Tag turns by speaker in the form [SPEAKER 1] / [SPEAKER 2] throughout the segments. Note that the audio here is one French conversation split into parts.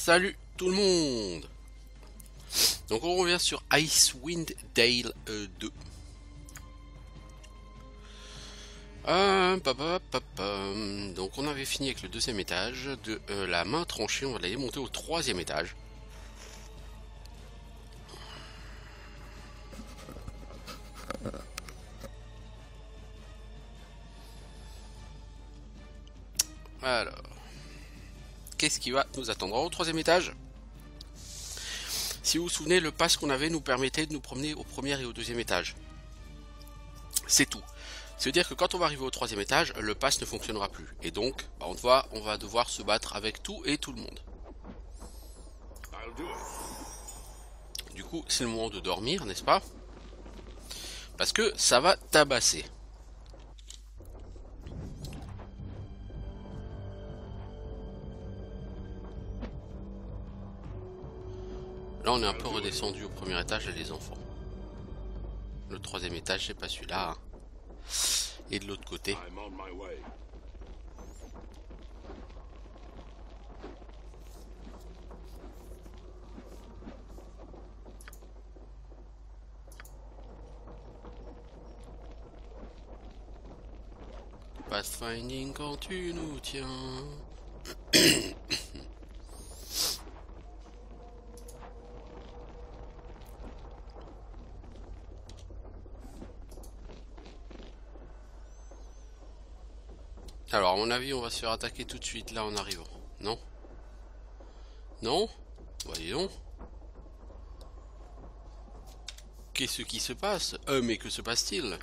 [SPEAKER 1] Salut tout le monde. Donc on revient sur Icewind Dale 2. Donc on avait fini avec le deuxième étage de la main tranchée, on va aller monter au troisième étage. Alors, qu'est-ce qui va nous attendre au troisième étage? Si vous vous souvenez, le pass qu'on avait nous permettait de nous promener au premier et au deuxième étage. C'est tout. C'est-à-dire que quand on va arriver au troisième étage, le pass ne fonctionnera plus. Et donc, on va devoir se battre avec tout et tout le monde. Du coup, c'est le moment de dormir, n'est-ce pas? Parce que ça va tabasser. Là, on est un peu redescendu au premier étage, les enfants. Le troisième étage, c'est pas celui-là. Hein. Et de l'autre côté. Pathfinding quand tu nous tiens. Alors, à mon avis, on va se faire attaquer tout de suite là en arrivant. Non? Non? Voyons. Qu'est-ce qui se passe? Mais que se passe-t-il?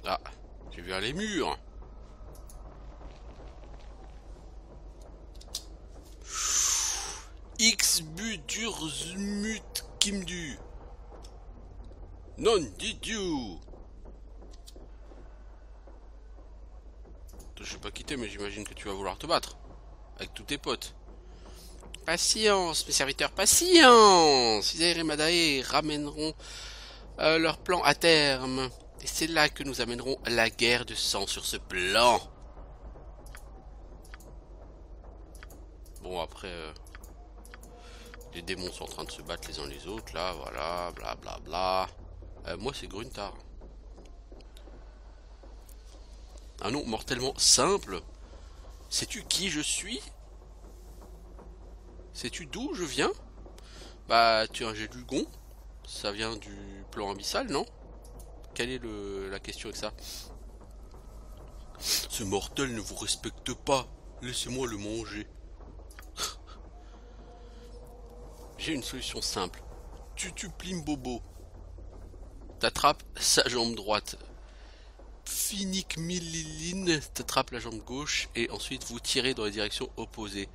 [SPEAKER 1] Ah, j'ai vu les murs. X Budurzmut Kimdu. Non did you. Je sais pas quitter, mais j'imagine que tu vas vouloir te battre avec tous tes potes. Patience, mes serviteurs, patience. Isaïr et Madae ramèneront leur plan à terme. Et c'est là que nous amènerons la guerre de sang sur ce plan. Bon, après, les démons sont en train de se battre les uns les autres, là, voilà, blablabla. Moi, c'est Gruntar. Un nom mortellement simple. Sais-tu qui je suis? Sais-tu d'où je viens? Bah, tu as un jet du gon. Ça vient du plan abyssal, non? Quelle est la question avec ça? Ce mortel ne vous respecte pas. Laissez-moi le manger. J'ai une solution simple. Tu plimes Bobo. T'attrapes sa jambe droite. Finnick Milliline t'attrape la jambe gauche et ensuite vous tirez dans les directions opposées.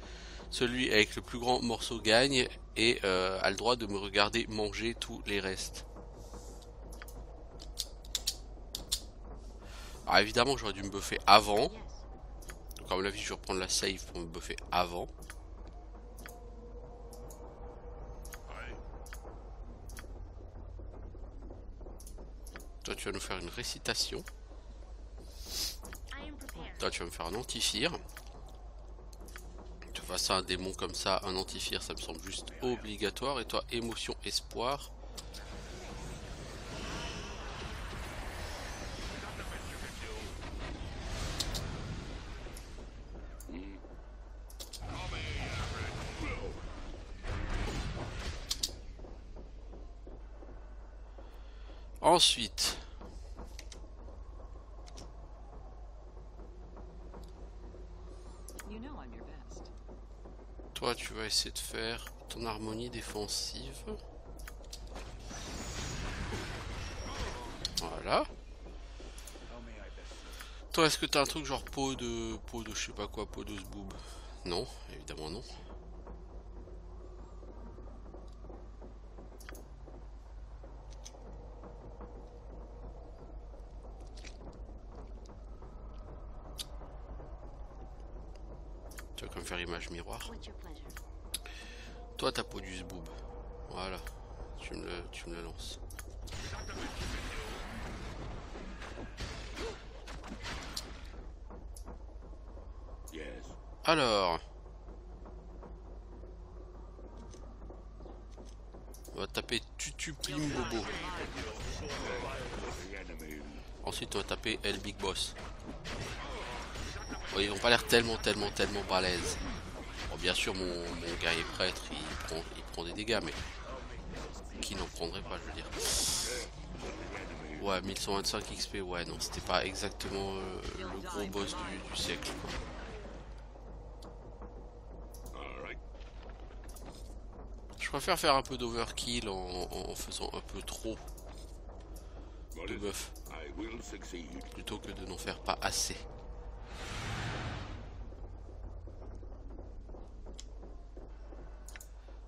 [SPEAKER 1] Celui avec le plus grand morceau gagne et a le droit de me regarder manger tous les restes. Alors évidemment j'aurais dû me buffer avant. Donc à mon avis je vais reprendre la save pour me buffer avant. Toi tu vas nous faire une récitation. Toi tu vas me faire un antifire. Face à un démon comme ça, un antifire ça me semble juste obligatoire. Et toi émotion espoir. Ensuite toi tu vas essayer de faire ton harmonie défensive. Voilà. Toi est-ce que t'as un truc genre peau de je sais pas quoi, peau de zboob? Non, évidemment non. Tu vas quand même faire image miroir. Toi ta peau du zboob. Voilà. Tu me le lances. Alors, on va taper Tutu Plim Bobo. Ensuite, on va taper El Big Boss. Bon, ils n'ont pas l'air tellement balèzes. Bon, bien sûr, mon guerrier prêtre, il prend des dégâts, mais qui n'en prendrait pas, je veux dire. Ouais, 1125 XP, ouais, non, c'était pas exactement le gros boss du siècle, quoi. Je préfère faire un peu d'overkill en faisant un peu trop de buff, plutôt que de n'en faire pas assez.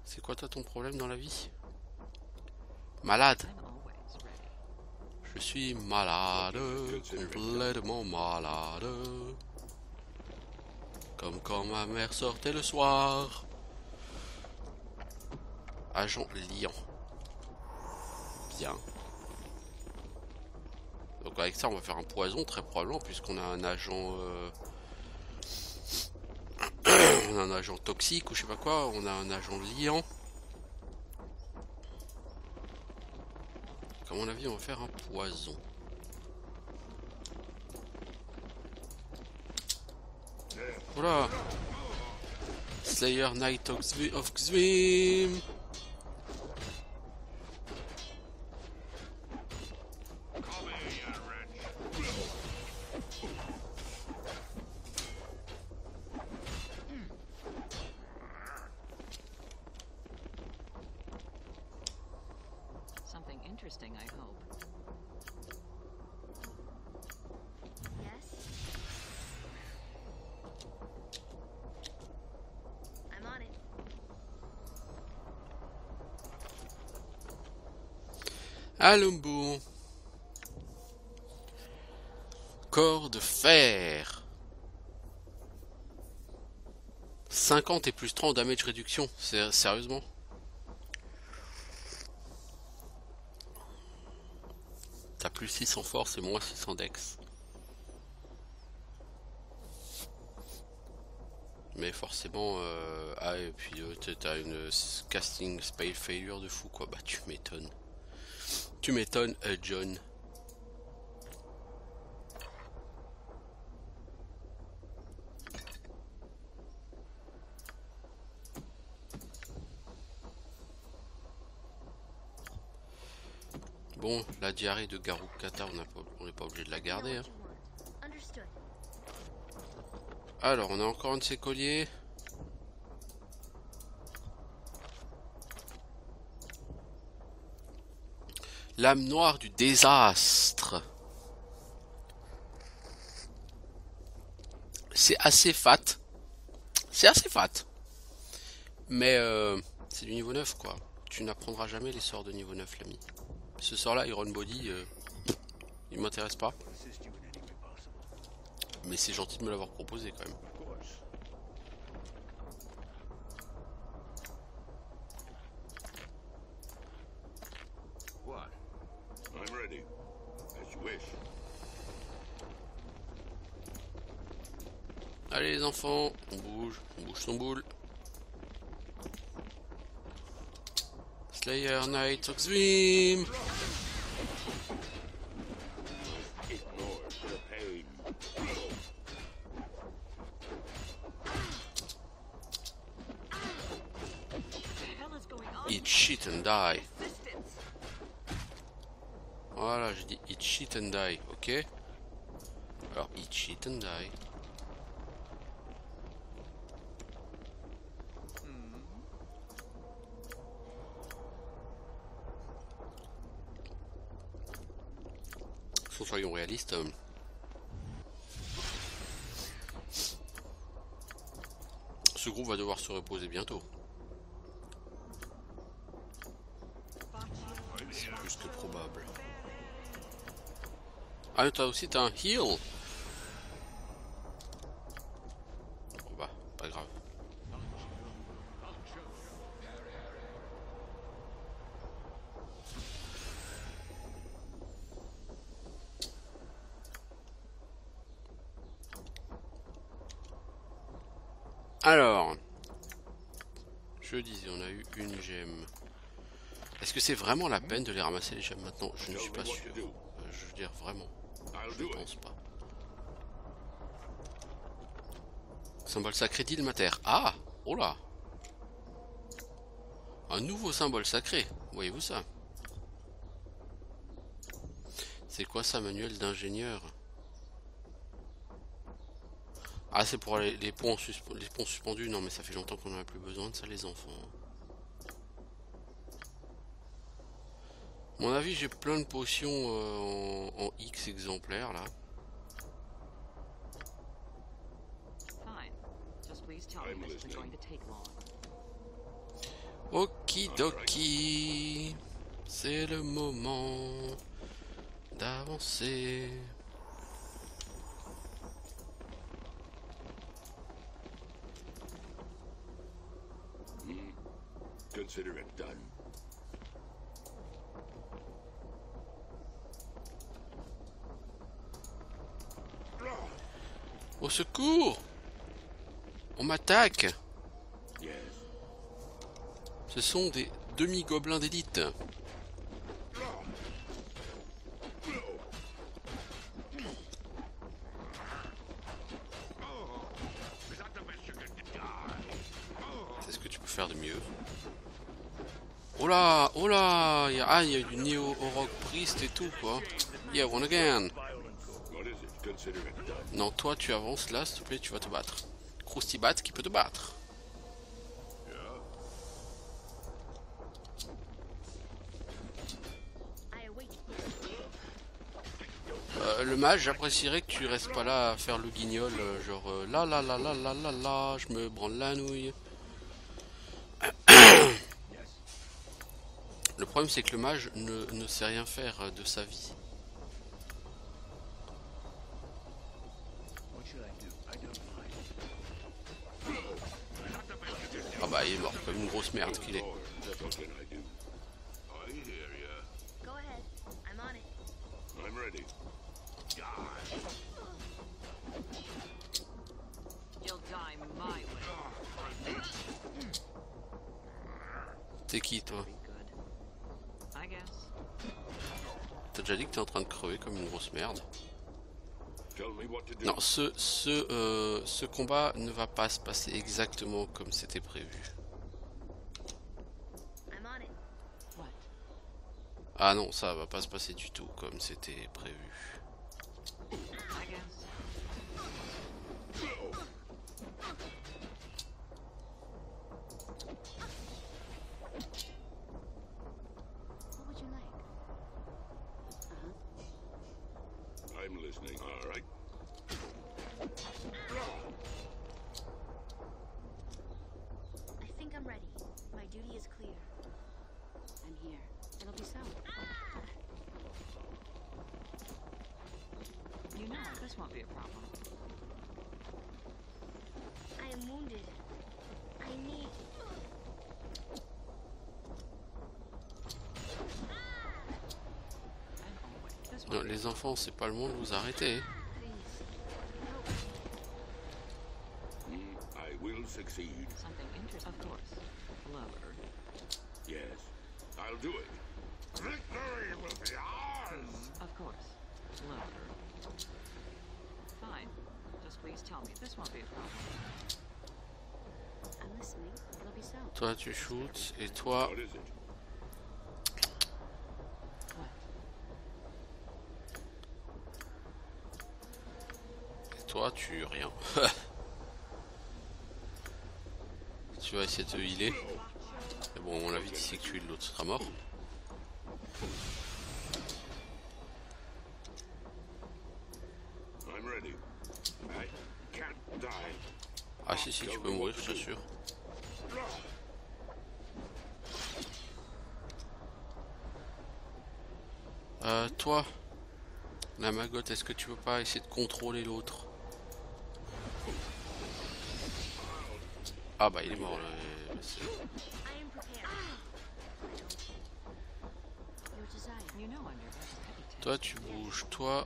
[SPEAKER 1] C'est quoi toi ton problème dans la vie? Malade. Je suis malade, complètement malade. Comme quand ma mère sortait le soir. Agent liant. Bien. Donc avec ça on va faire un poison très probablement puisqu'on a un agent on a un agent toxique ou je sais pas quoi, on a un agent liant. À mon avis on va faire un poison. Voilà. Slayer Knight of Xvim.
[SPEAKER 2] Something interesting, I hope.
[SPEAKER 3] Yes? I'm on it.
[SPEAKER 1] Alumbo. Corps de fer. 50 et plus 30 damage réduction. Sérieusement? T'as plus 6 en force et moins 6 en dex. Mais forcément, ah et puis t'as une casting spell failure de fou quoi. Bah tu m'étonnes. Tu m'étonnes, John. Bon, la diarrhée de Garukata, on n'est pas obligé de la garder. Hein.
[SPEAKER 3] Understood.
[SPEAKER 1] Alors, on a encore un de ces colliers. Lame noire du désastre. C'est assez fat. C'est assez fat. Mais c'est du niveau 9 quoi. Tu n'apprendras jamais les sorts de niveau 9 l'ami. Ce sort là, Iron Body, il m'intéresse pas. Mais c'est gentil de me l'avoir proposé quand même. Allez les enfants, on bouge son boule. Slayer Knight of Xvim. Eat shit and die. Voilà, j'ai dit eat shit and die, ok. Alors eat shit and die. Soyons réalistes. Ce groupe va devoir se reposer bientôt. C'est plus que probable. Ah, toi aussi t'as un heal. Bon bah, pas grave. Alors, je disais, on a eu une gemme. Est-ce que c'est vraiment la peine de les ramasser les gemmes maintenant? Je ne suis pas sûr. Je veux dire vraiment. Je ne pense pas. Symbole sacré d'Ilmater. Ah! Oh là! Un nouveau symbole sacré. Voyez-vous ça? C'est quoi ça, manuel d'ingénieur? Ah, c'est pour les ponts suspendus. Non, mais ça fait longtemps qu'on n'en a plus besoin de ça, les enfants. À mon avis, j'ai plein de potions en X exemplaires, là. Okidoki. C'est le moment d'avancer.
[SPEAKER 4] Consider it done.
[SPEAKER 1] Au secours! On m'attaque!
[SPEAKER 4] Yes.
[SPEAKER 1] Ce sont des demi-gobelins d'élite. C'est ce que tu peux faire de mieux. Oh là! Oh là! Il y a du Néo-Orok Priest et tout, quoi. Yeah, one again!
[SPEAKER 4] What is it? Consider it done.
[SPEAKER 1] Non, toi, tu avances là, s'il te plaît, tu vas te battre. Krusty Bat qui peut te battre.
[SPEAKER 3] I await.
[SPEAKER 1] Le mage, j'apprécierais que tu restes pas là à faire le guignol, genre là là là là là là là, je me branle la nouille. Le problème, c'est que le mage ne sait rien faire de sa vie. Ah bah, il est mort, comme une grosse merde qu'il est.
[SPEAKER 4] What can I do? I hear ya.
[SPEAKER 3] Go ahead. I'm on it.
[SPEAKER 4] I'm ready.
[SPEAKER 2] You'll die my way.
[SPEAKER 1] T'es qui, toi?
[SPEAKER 2] Be good. I guess.
[SPEAKER 1] T'as déjà dit que t'es en train de crever comme une grosse merde.
[SPEAKER 4] Tell me what to do.
[SPEAKER 1] Non, ce combat ne va pas se passer exactement comme c'était prévu.
[SPEAKER 3] I'm on it.
[SPEAKER 2] What?
[SPEAKER 1] Ah non, ça va pas se passer du tout comme c'était prévu.
[SPEAKER 2] I guess.
[SPEAKER 3] What would you like?
[SPEAKER 4] I'm listening. All right.
[SPEAKER 3] I think I'm ready. My duty is clear. I'm here. It'll be so.
[SPEAKER 2] You know this won't be a problem.
[SPEAKER 3] I am wounded. I need.
[SPEAKER 2] And always. This
[SPEAKER 1] Non,
[SPEAKER 2] won't be
[SPEAKER 1] les enfants, c'est pas le monde, vous arrêtez.
[SPEAKER 3] Please.
[SPEAKER 4] I will succeed.
[SPEAKER 2] something interesting. Of course. Lower.
[SPEAKER 4] Yes. I'll do it. Victory will be ours.
[SPEAKER 2] Of course. Lower. Fine. Just please tell me this won't be a problem.
[SPEAKER 3] I'm listening. It'll be so.
[SPEAKER 1] Toi, tu shoots, et toi,
[SPEAKER 4] What is it?
[SPEAKER 2] What?
[SPEAKER 1] et toi, tu rien. Tu vas essayer de te healer. Mais bon, on l'a vite, si tu heal, l'autre sera mort.
[SPEAKER 4] I'm ready. I can't die.
[SPEAKER 1] Ah si, si, tu peux mourir, je t'assure. Toi, la magotte, est-ce que tu veux pas essayer de contrôler l'autre? Ah bah il est mort.
[SPEAKER 3] I am prepared. Your desire.
[SPEAKER 2] You know I'm your best hesitant.
[SPEAKER 1] Toi tu bouges, toi.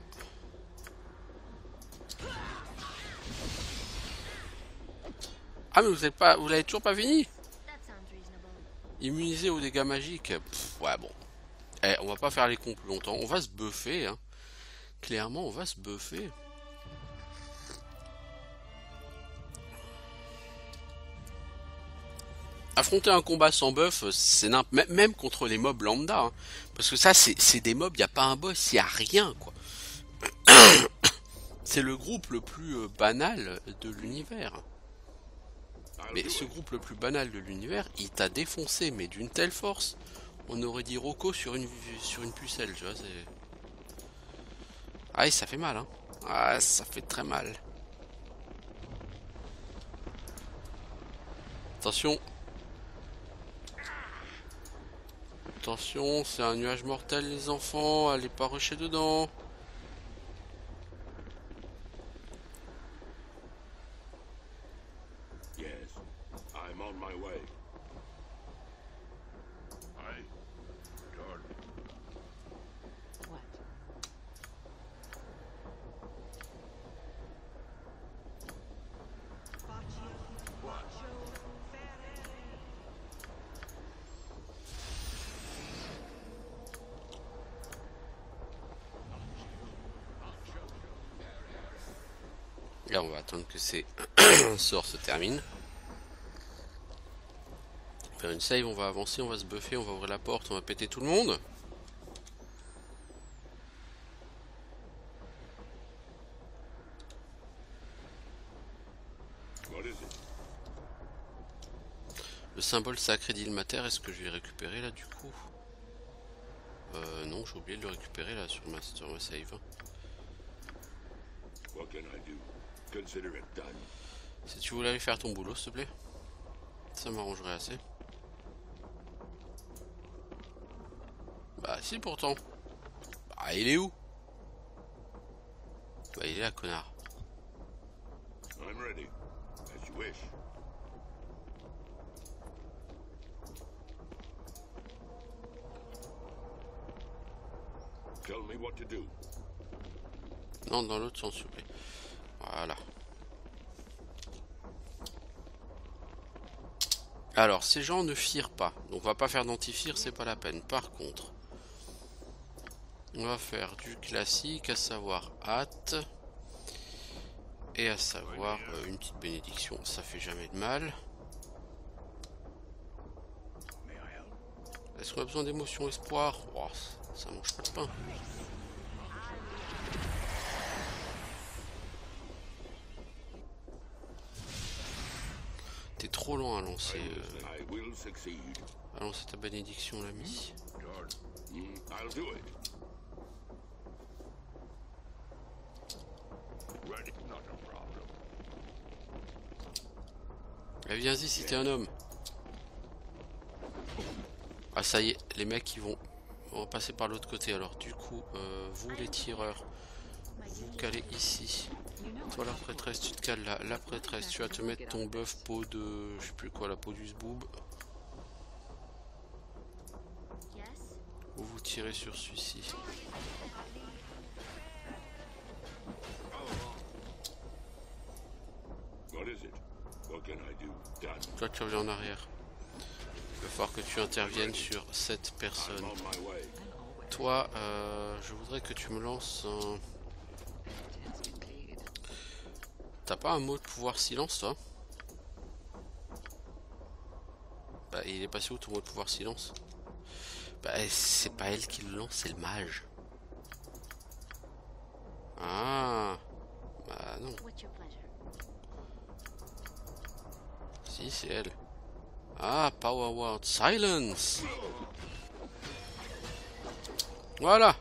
[SPEAKER 1] Ah mais vous l'avez toujours pas fini?
[SPEAKER 3] That sounds reasonable.
[SPEAKER 1] Immunisé aux dégâts magiques. Pff, ouais bon. Eh, on va pas faire les cons plus longtemps. On va se buffer, hein. Clairement, on va se buffer. Affronter un combat sans buff, c'est même contre les mobs lambda. Hein. Parce que ça, c'est des mobs, il n'y a pas un boss, il n'y a rien, quoi. C'est le groupe le plus banal de l'univers. Mais ce groupe le plus banal de l'univers, il t'a défoncé, mais d'une telle force. On aurait dit Rocco sur une pucelle, tu vois, c'est... Ah, ça fait mal, hein. Ah, ça fait très mal. Attention. Attention, c'est un nuage mortel, les enfants. Allez pas rusher dedans.
[SPEAKER 4] Yes, I'm on my way. I, Jordan.
[SPEAKER 2] What?
[SPEAKER 1] Là, on va attendre que ces sorts se terminent. Faire une save, on va avancer, on va se buffer, on va ouvrir la porte, on va péter tout le monde.
[SPEAKER 4] What is it?
[SPEAKER 1] Le symbole sacré d'Ilmater, est-ce que je vais récupérer là du coup? Non, j'ai oublié de le récupérer là sur ma save. Hein.
[SPEAKER 4] What can I do? Consider it done.
[SPEAKER 1] Si tu voulais aller faire ton boulot, s'il te plaît, ça m'arrangerait assez. Bah si pourtant. Bah il est où? Bah il est là, connard.
[SPEAKER 4] I'm ready. As you wish. Tell me what to do.
[SPEAKER 1] Non, dans l'autre sens, s'il vous plaît. Voilà. Alors, ces gens ne firent pas. Donc, on va pas faire d'anti-fire, c'est pas la peine. Par contre, on va faire du classique, à savoir hâte. Et à savoir une petite bénédiction. Ça fait jamais de mal. Est-ce qu'on a besoin d'émotion, espoir? Oh, ça mange pas de pain. T'es trop loin à lancer.
[SPEAKER 4] I will succeed.
[SPEAKER 1] À lancer ta bénédiction, l'ami.
[SPEAKER 4] I'll do it. Ready, not a problem.
[SPEAKER 1] Eh, viens-y si t'es un homme. Ah ça y est, les mecs ils vont passer par l'autre côté. Alors du coup, vous les tireurs, vous calez ici. Toi la prêtresse, tu te cales là. La prêtresse, tu vas te mettre ton bœuf peau de... je sais plus quoi, la peau du zboob.
[SPEAKER 3] Yes?
[SPEAKER 1] Ou vous tirez sur celui-ci.
[SPEAKER 4] What is it? What can I do? Done.
[SPEAKER 1] Toi tu reviens en arrière. Il va falloir que tu interviennes sur cette personne.
[SPEAKER 4] I'm on my way.
[SPEAKER 1] Toi, je voudrais que tu me lances un... T'as pas un mot de pouvoir silence, toi? Bah, il est passé où ton mot de pouvoir silence? Bah, c'est pas elle qui le lance, c'est le mage. Ah, bah non.
[SPEAKER 3] What's your pleasure?
[SPEAKER 1] Si, c'est elle. Ah, Power Word Silence. Voilà.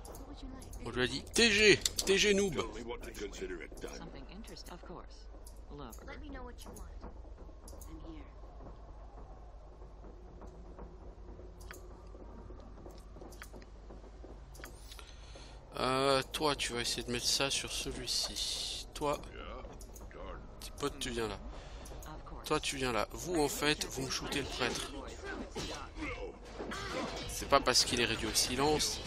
[SPEAKER 3] What would you like?
[SPEAKER 1] On lui a dit TG noob.
[SPEAKER 4] Tell me what to consider it done.
[SPEAKER 2] Something interesting, of course. Lover.
[SPEAKER 3] Let me know what you want. I'm here.
[SPEAKER 1] Toi, tu vas essayer de mettre ça sur celui-ci. Toi, petit pote, tu viens là.
[SPEAKER 2] Of course.
[SPEAKER 1] Toi, tu viens là. Vous, en fait, vous me shootez le prêtre. C'est pas parce qu'il est réduit au silence.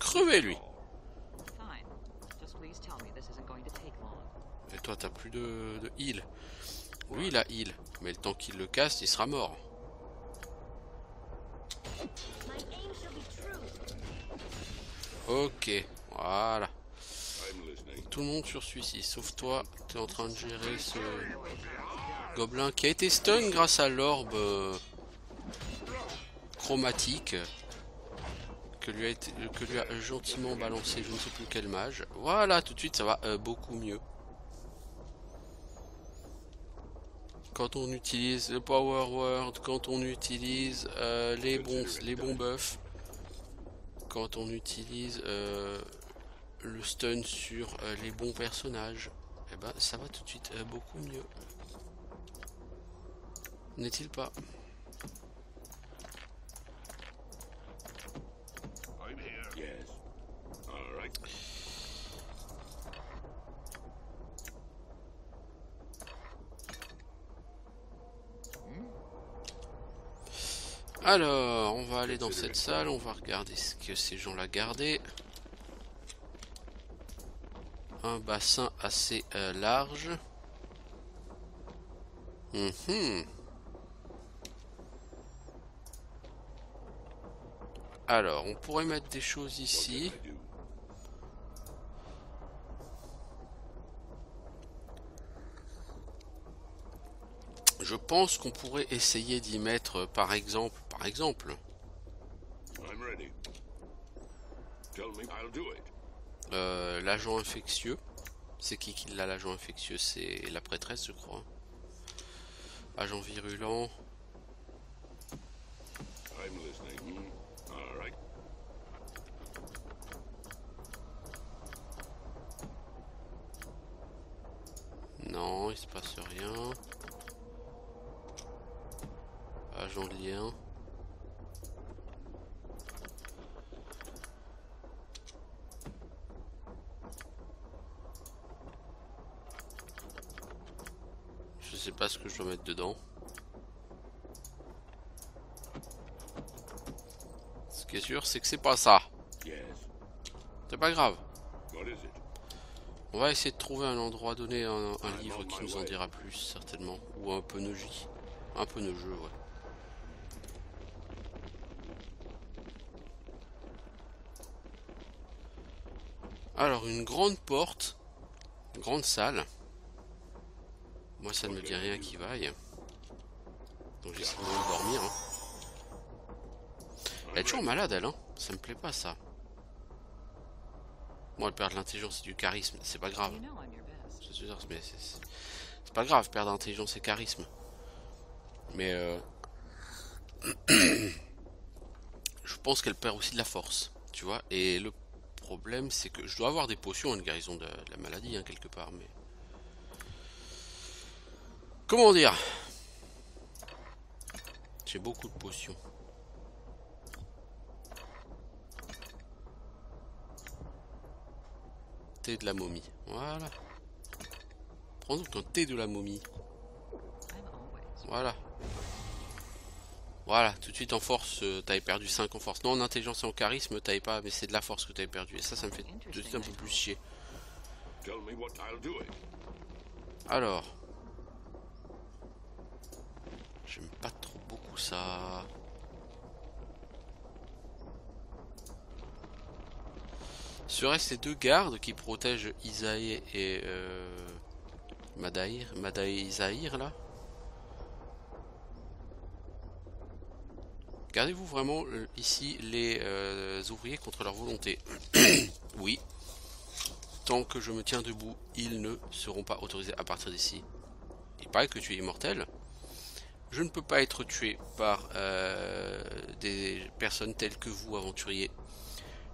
[SPEAKER 1] crever lui.
[SPEAKER 2] Fine. Just please tell me this isn't going to take long.
[SPEAKER 1] Et toi t'as plus de heal. Lui il a heal, mais le temps qu'il le casse il sera mort.
[SPEAKER 3] My aim shall be true.
[SPEAKER 1] Ok, voilà.
[SPEAKER 4] I'm listening.
[SPEAKER 1] Tout le monde sur celui-ci, sauf toi, t'es en train de gérer ce gobelin qui a été stun grâce à l'orbe chromatique que lui a gentiment balancé je ne sais plus quel mage. Voilà, tout de suite ça va beaucoup mieux. Quand on utilise le power word, quand on utilise les bons buffs, quand on utilise le stun sur les bons personnages, et ben ça va tout de suite beaucoup mieux. N'est-il pas?
[SPEAKER 4] I'm here. Yes. All right.
[SPEAKER 1] Alors, on va aller dans cette salle, on va regarder ce que ces gens-là gardaient. Un bassin assez large. Alors, on pourrait mettre des choses ici.
[SPEAKER 4] I do.
[SPEAKER 1] Je pense qu'on pourrait essayer d'y mettre, par exemple,
[SPEAKER 4] I'm ready. Tell me, I'll do it.
[SPEAKER 1] l'agent infectieux. C'est qui l'a, l'agent infectieux? C'est la prêtresse, je crois. Agent virulent.
[SPEAKER 4] I'm listening. All right.
[SPEAKER 1] Non, il se passe rien. Agent de lien. Je sais pas ce que je dois mettre dedans. Ce qui est sûr, c'est que c'est pas ça.
[SPEAKER 4] Yes.
[SPEAKER 1] C'est pas grave.
[SPEAKER 4] What is it?
[SPEAKER 1] On va essayer de trouver un endroit donné, un livre qui nous en dira plus, certainement. Ou un peu J. Un peu de jeu, ouais. Alors, une grande porte. Une grande salle. Moi, ça ne me dit rien qui vaille. Donc, j'essaie de me dormir. Hein. Elle est toujours malade, elle. Hein. Ça me plaît pas, ça. Moi, elle perd de l'intelligence et du charisme. C'est pas grave.
[SPEAKER 2] You know I'm your best.
[SPEAKER 1] C'est sûr, mais c'est pas grave, perdre intelligence et charisme. Mais je pense qu'elle perd aussi de la force, tu vois. Et le problème, c'est que je dois avoir des potions, une guérison de la maladie, hein, quelque part. Mais comment dire? J'ai beaucoup de potions. Thé de la momie, voilà. Prends donc un thé de la momie.
[SPEAKER 2] I'm always.
[SPEAKER 1] Voilà. Voilà, tout de suite en force, t'avais perdu 5 en force. Non, en intelligence et en charisme, t'avais pas, mais c'est de la force que t'avais perdu. Et ça me fait tout de suite un peu plus chier.
[SPEAKER 4] Tell me what I'll do it.
[SPEAKER 1] Alors. J'aime pas trop beaucoup ça. Serait-ce ces deux gardes qui protègent Isaïe et Madaïr et Isaïr là? Gardez-vous vraiment ici les ouvriers contre leur volonté? Oui. Tant que je me tiens debout, ils ne seront pas autorisés à partir d'ici. Il paraît que tu es immortel. Je ne peux pas être tué par des personnes telles que vous, aventuriers.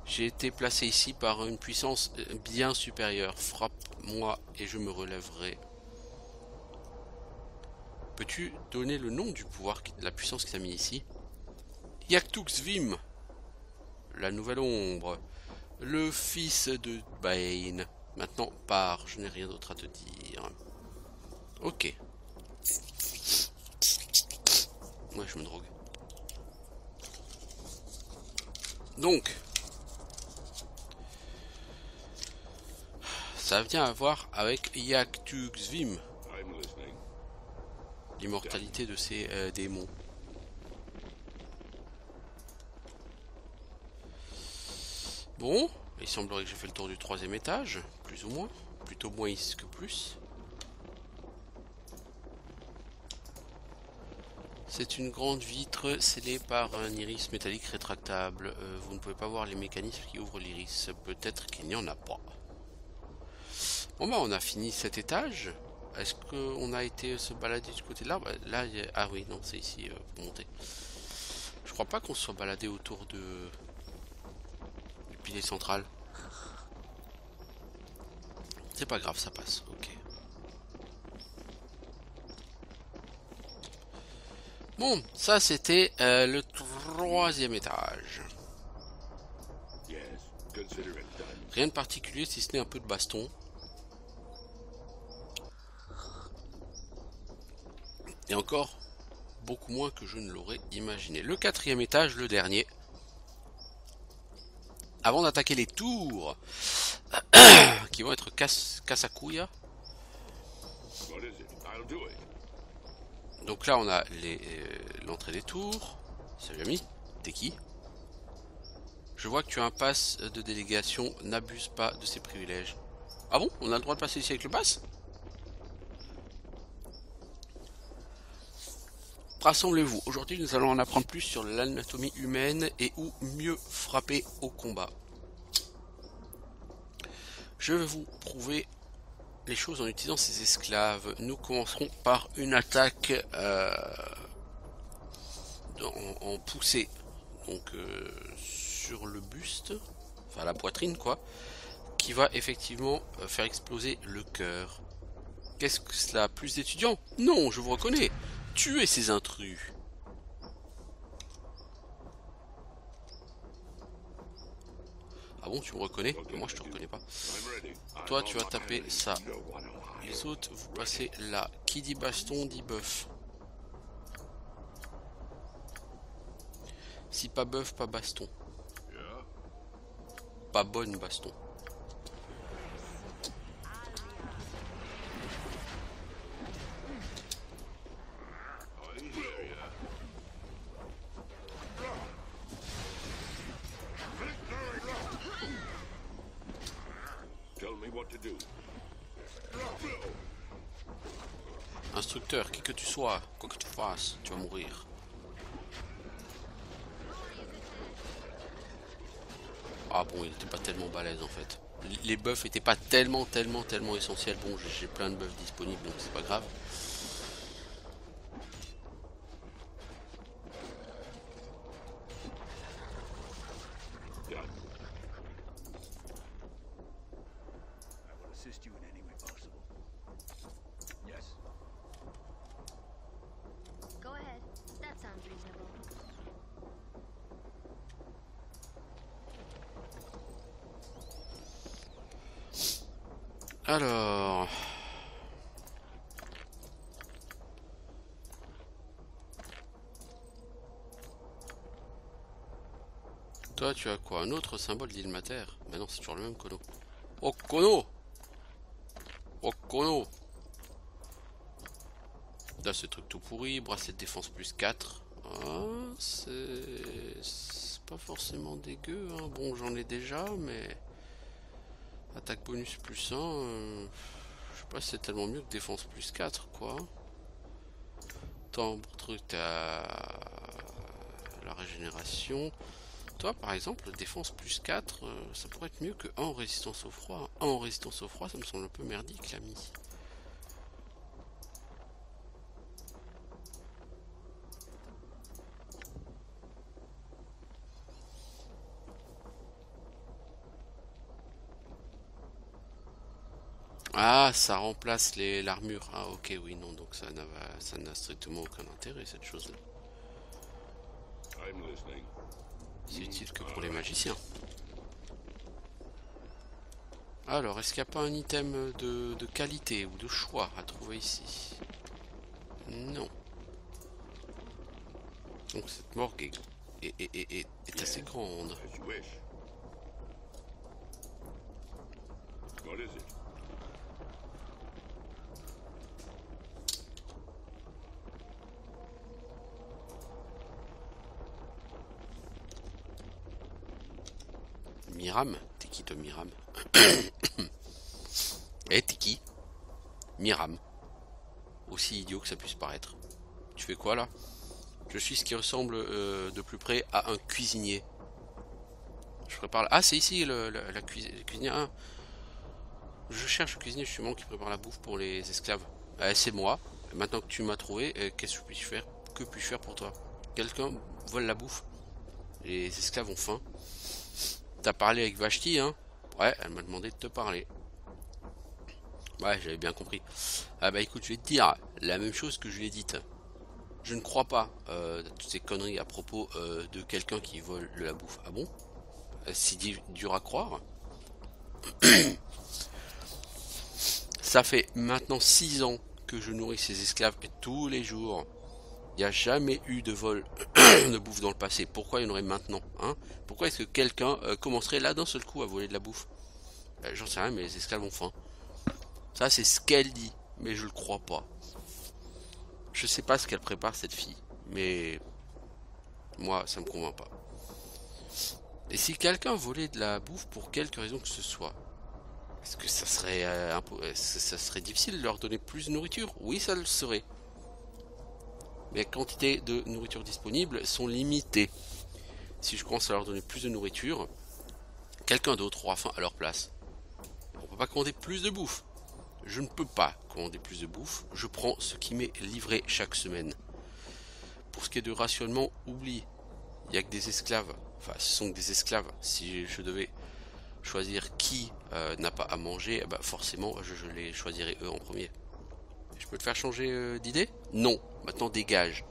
[SPEAKER 1] J'ai été placé ici par une puissance bien supérieure. Frappe-moi et je me relèverai. Peux-tu donner le nom du pouvoir, de la puissance qui t'a mis ici? Yaktuxvim, la nouvelle ombre, le fils de Bane. Maintenant, pars, je n'ai rien d'autre à te dire. Ok. Ouais, je me drogue. Donc, Ça vient à voir avec Yaktugvim,
[SPEAKER 4] I'm listening.
[SPEAKER 1] l'immortalité de ces démons. Bon, il semblerait que j'ai fait le tour du 3e étage, plus ou moins. Plutôt moins que plus. C'est une grande vitre scellée par un iris métallique rétractable. Vous ne pouvez pas voir les mécanismes qui ouvrent l'iris. Peut-être qu'il n'y en a pas. Bon bah on a fini cet étage. Est-ce qu'on a été se balader du côté de là? Là, ah oui, non, c'est ici pour monter. Je crois pas qu'on se soit baladé autour du pilier central. C'est pas grave, ça passe, ok. Bon, ça c'était le 3e étage.
[SPEAKER 4] Yes, consider it done.
[SPEAKER 1] Rien de particulier si ce n'est un peu de baston. Et encore, beaucoup moins que je ne l'aurais imaginé. Le 4e étage, le dernier. Avant d'attaquer les tours, qui vont être Kasakuya.
[SPEAKER 4] What is it? I'll do it.
[SPEAKER 1] Donc là, on a l'entrée des tours. Salut ami, t'es qui? Je vois que tu as un pass de délégation. N'abuse pas de ses privilèges. Ah bon? On a le droit de passer ici avec le pass? Rassemblez-vous. Aujourd'hui, nous allons en apprendre plus sur l'anatomie humaine et où mieux frapper au combat. Je vais vous prouver les choses en utilisant ces esclaves. Nous commencerons par une attaque en poussée. Donc sur le buste, enfin la poitrine quoi, qui va effectivement faire exploser le cœur. Qu'est-ce que cela? Plus d'étudiants? Non, je vous reconnais. Tuez ces intrus. Ah bon, tu me reconnais? Moi je te reconnais pas.
[SPEAKER 4] I'm ready.
[SPEAKER 1] Toi tu vas taper ça. Les autres, vous passez là. Qui dit baston dit bœuf. Si pas bœuf, pas baston.
[SPEAKER 4] Yeah.
[SPEAKER 1] Pas bonne baston.
[SPEAKER 4] I hear ya. Tell me what to do.
[SPEAKER 1] Instructeur, qui que tu sois, quoi que tu fasses, tu vas mourir. Ah bon, il était pas tellement balèze en fait. Les buffs étaient pas tellement essentiels. Bon, j'ai plein de buffs disponibles donc c'est pas grave.
[SPEAKER 4] Done.
[SPEAKER 5] I will assist you in any way possible. Yes.
[SPEAKER 3] Go ahead. That sounds reasonable.
[SPEAKER 1] Alors... Toi, tu as quoi? Un autre symbole d'île Mater? Mais non, c'est toujours le même Kono. Oh, Kono! Oh, Kono! Là, ce truc tout pourri. Bracelet de défense plus 4. Ah, c'est pas forcément dégueu. Hein. Bon, j'en ai déjà, mais... Attaque bonus plus 1... Je sais pas si c'est tellement mieux que défense plus 4, quoi. Tant truc, t'as... La régénération... Toi, par exemple, défense plus 4, ça pourrait être mieux que 1 en résistance au froid. 1 en résistance au froid, ça me semble un peu merdique, l'ami. Ah, ça remplace l'armure. Ah, ok, oui, non, donc ça n'a strictement aucun intérêt, cette chose-là.
[SPEAKER 4] I'm listening.
[SPEAKER 1] C'est utile que pour les magiciens. Alors, est-ce qu'il n'y a pas un item de qualité ou de choix à trouver ici? Non. Donc cette morgue est assez grande.
[SPEAKER 4] As you wish. What is it?
[SPEAKER 1] Miram. T'es qui toi Miram? Eh t'es qui? Miram. Aussi idiot que ça puisse paraître. Tu fais quoi là? Je suis ce qui ressemble de plus près à un cuisinier. Je prépare... Ah c'est ici la cuisinière. Ah. Je cherche le cuisinier justement qui prépare la bouffe pour les esclaves. C'est moi. Maintenant que tu m'as trouvé, qu'est-ce que puis-je faire? Que puis-je faire pour toi? Quelqu'un vole la bouffe. Les esclaves ont faim. T'as parlé avec Vashti, hein? Ouais, elle m'a demandé de te parler. Ouais, j'avais bien compris. Ah bah écoute, je vais te dire la même chose que je lui ai dite. Je ne crois pas toutes ces conneries à propos de quelqu'un qui vole de la bouffe. Ah bon? C'est dur à croire. Ça fait maintenant 6 ans que je nourris ces esclaves et tous les jours. Il n'y a jamais eu de vol de bouffe dans le passé. Pourquoi il y en aurait maintenant, hein? Pourquoi est-ce que quelqu'un commencerait là d'un seul coup à voler de la bouffe? J'en sais rien, mais les esclaves ont faim. Ça, c'est ce qu'elle dit, mais je le crois pas. Je sais pas ce qu'elle prépare, cette fille, mais moi, ça me convainc pas. Et si quelqu'un volait de la bouffe pour quelque raison que ce soit, est-ce que ça serait ça serait difficile de leur donner plus de nourriture? Oui, ça le serait. Mais les quantités de nourriture disponibles sont limitées. Si je commence à leur donner plus de nourriture, quelqu'un d'autre aura faim à leur place. On peut pas commander plus de bouffe. Je ne peux pas commander plus de bouffe. Je prends ce qui m'est livré chaque semaine. Pour ce qui est de rationnement, oublie. Il n'y a que des esclaves. Enfin, ce sont que des esclaves. Si je devais choisir qui n'a pas à manger, bah forcément, je les choisirais eux en premier. Je peux te faire changer d'idée? Non. Maintenant, dégage.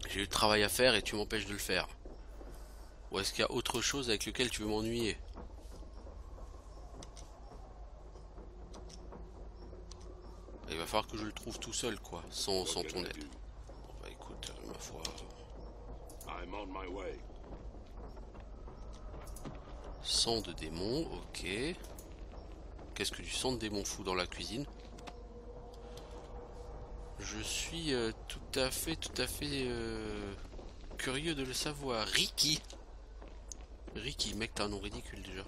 [SPEAKER 1] J'ai du travail à faire et tu m'empêches de le faire. Ou est-ce qu'il y a autre chose avec lequel tu veux m'ennuyer? Il va falloir que je le trouve tout seul, quoi, sans ton aide. Bon, bah écoute, ma foi...
[SPEAKER 4] I'm on my way.
[SPEAKER 1] Sang de démon, ok. Qu'est-ce que du sang de démon fout dans la cuisine? Je suis tout à fait curieux de le savoir. Ricky. Ricky, mec, t'as un nom ridicule déjà.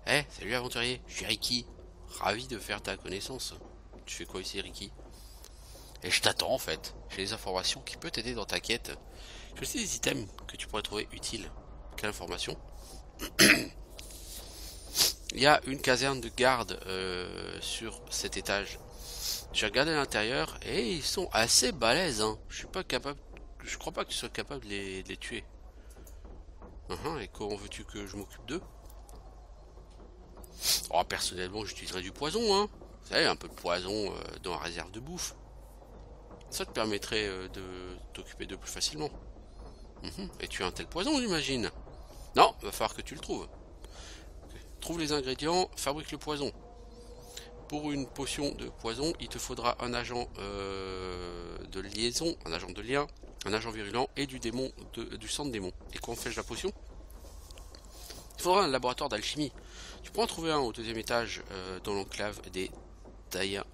[SPEAKER 1] Eh, salut aventurier, je suis Ricky. Ravi de faire ta connaissance. Tu fais quoi ici, Ricky? Et je t'attends en fait. J'ai des informations qui peuvent t'aider dans ta quête. J'ai aussi des items que tu pourrais trouver utiles. Quelle information? Il y a une caserne de garde sur cet étage. J'ai regardé à l'intérieur et ils sont assez balèzes, hein. Je suis pas capable. Je crois pas que tu sois capable de les tuer. Et comment veux-tu que je m'occupe d'eux? Oh, personnellement, j'utiliserais du poison, hein. Vous savez, un peu de poison dans la réserve de bouffe. Ça te permettrait de t'occuper d'eux plus facilement. Et tu as un tel poison, j'imagine? Non, va falloir que tu le trouves. Trouve les ingrédients, fabrique le poison. Pour une potion de poison, il te faudra un agent de liaison, un agent de lien, un agent virulent et du sang de démon. Et comment fais-je la potion? Il faudra un laboratoire d'alchimie. Tu pourras en trouver un au 2e étage dans l'enclave des Taïens.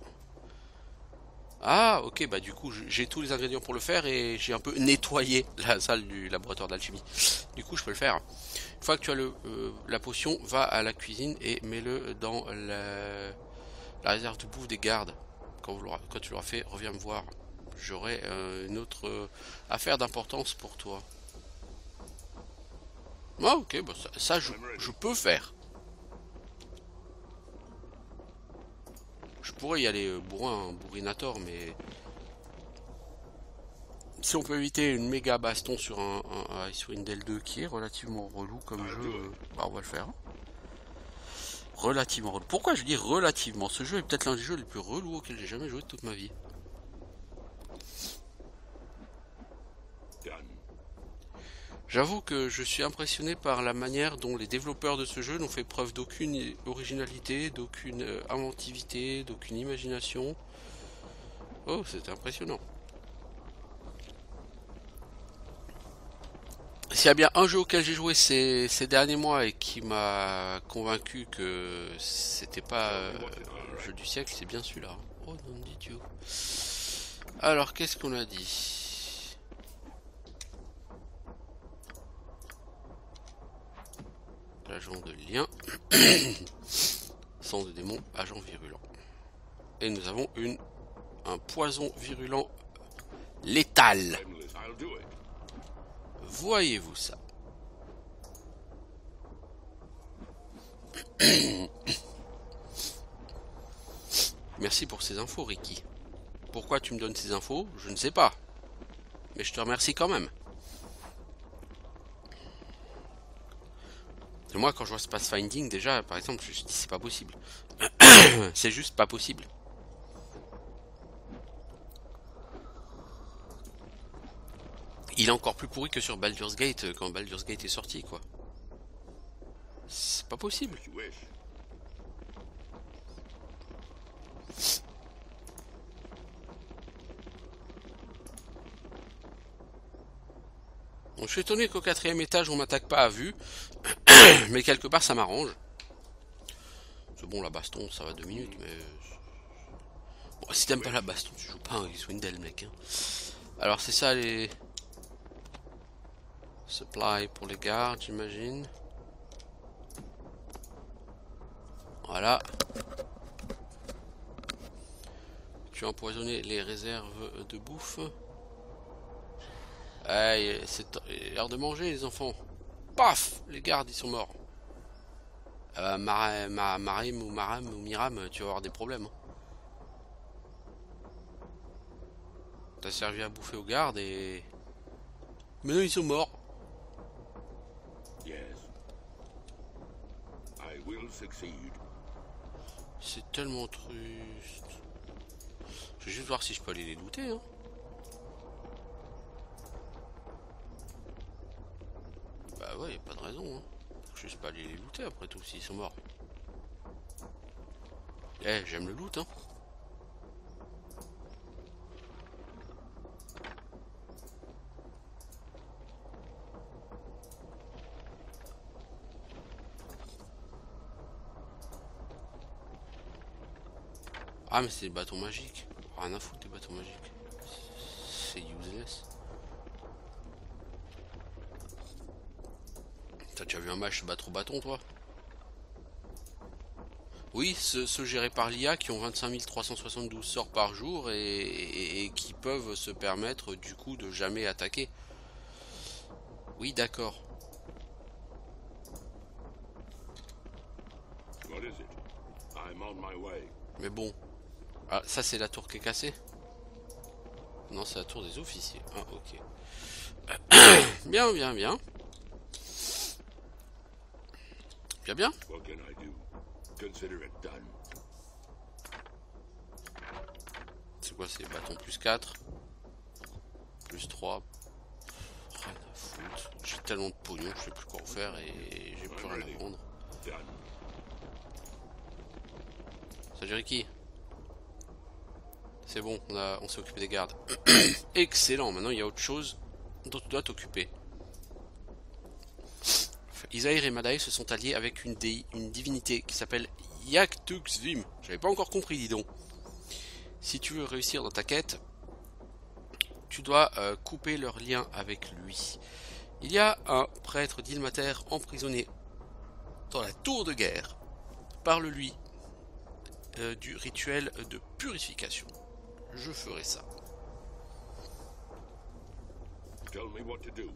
[SPEAKER 1] Ah, ok, bah du coup, j'ai tous les ingrédients pour le faire et j'ai un peu nettoyé la salle du laboratoire d'alchimie. Du coup, je peux le faire. Une fois que tu as la potion, va à la cuisine et mets-le dans la réserve de bouffe des gardes. Quand tu l'auras fait, reviens me voir. J'aurai une autre affaire d'importance pour toi. Ah, ok, bah ça je peux faire. Je pourrais y aller bourrinator, mais si on peut éviter une méga baston sur un Icewind Dale 2 qui est relativement relou comme jeu, bah on va le faire. Relativement relou. Pourquoi je dis relativement? Ce jeu est peut-être l'un des jeux les plus relous auxquels j'ai jamais joué de toute ma vie. J'avoue que je suis impressionné par la manière dont les développeurs de ce jeu n'ont fait preuve d'aucune originalité, d'aucune inventivité, d'aucune imagination. Oh, c'est impressionnant. S'il y a bien un jeu auquel j'ai joué ces derniers mois et qui m'a convaincu que c'était pas le jeu du siècle, c'est bien celui-là. Oh non, dit Dieu. Alors, qu'est-ce qu'on a dit? agent de lien. Sang de démon, agent virulent. Et nous avons un poison virulent létal.
[SPEAKER 4] I'll do it.
[SPEAKER 1] Voyez-vous ça? Merci pour ces infos, Ricky. Pourquoi tu me donnes ces infos? Je ne sais pas. Mais je te remercie quand même. Et moi, quand je vois ce pathfinding, déjà, par exemple, je dis c'est pas possible. C'est juste pas possible. Il est encore plus pourri que sur Baldur's Gate quand Baldur's Gate est sorti, quoi. C'est pas possible.
[SPEAKER 4] You wish.
[SPEAKER 1] Donc, je suis étonné qu'au 4e étage on m'attaque pas à vue. Mais quelque part ça m'arrange. C'est bon, la baston ça va 2 minutes, mais... Bon, si t'aimes pas la baston, tu joues pas un Swindle, mec. Hein. Alors c'est ça les... Supply pour les gardes, j'imagine. Voilà. Tu as empoisonné les réserves de bouffe. Hey, c'est l'heure de manger, les enfants. Paf! Les gardes, ils sont morts. Marim ou Maram ou Miram, tu vas avoir des problèmes. T'as servi à bouffer aux gardes et... Maintenant, ils sont morts.
[SPEAKER 4] Yes. I will succeed.
[SPEAKER 1] C'est tellement triste. Je vais juste voir si je peux aller les looter, hein. Bah ouais, y a pas de raison, hein. Je vais juste pas aller les looter après tout, s'ils sont morts. Eh, j'aime le loot, hein. Ah mais c'est des bâtons magiques. Rien à foutre des bâtons magiques. C'est useless. T'as déjà vu un match se battre au bâton, toi? Oui, ceux gérés par l'IA qui ont 25 372 sorts par jour et qui peuvent se permettre du coup de jamais attaquer. Oui, d'accord.
[SPEAKER 4] What is it? I'm on my way.
[SPEAKER 1] Mais bon. Ah, ça c'est la tour qui est cassée? Non, c'est la tour des officiers. Ah, ok. Bien, bien, bien. Bien, bien.
[SPEAKER 4] What can I do? Consider it done.
[SPEAKER 1] C'est quoi, c'est bâton plus 4 plus 3. Rien à foutre. J'ai tellement de pognon, je sais plus quoi en faire et j'ai plus rien à vendre.
[SPEAKER 4] Done.
[SPEAKER 1] Salut Ricky. C'est bon, on s'est occupé des gardes. Excellent, maintenant il y a autre chose dont tu dois t'occuper. Isaïr et Madaï se sont alliés avec une divinité qui s'appelle Yaktuxvim. J'avais pas encore compris, dis donc. Si tu veux réussir dans ta quête, tu dois couper leur lien avec lui. Il y a un prêtre d'Ilmater emprisonné dans la tour de guerre. Parle-lui du rituel de purification. Je ferai ça.
[SPEAKER 4] Tell me what to do.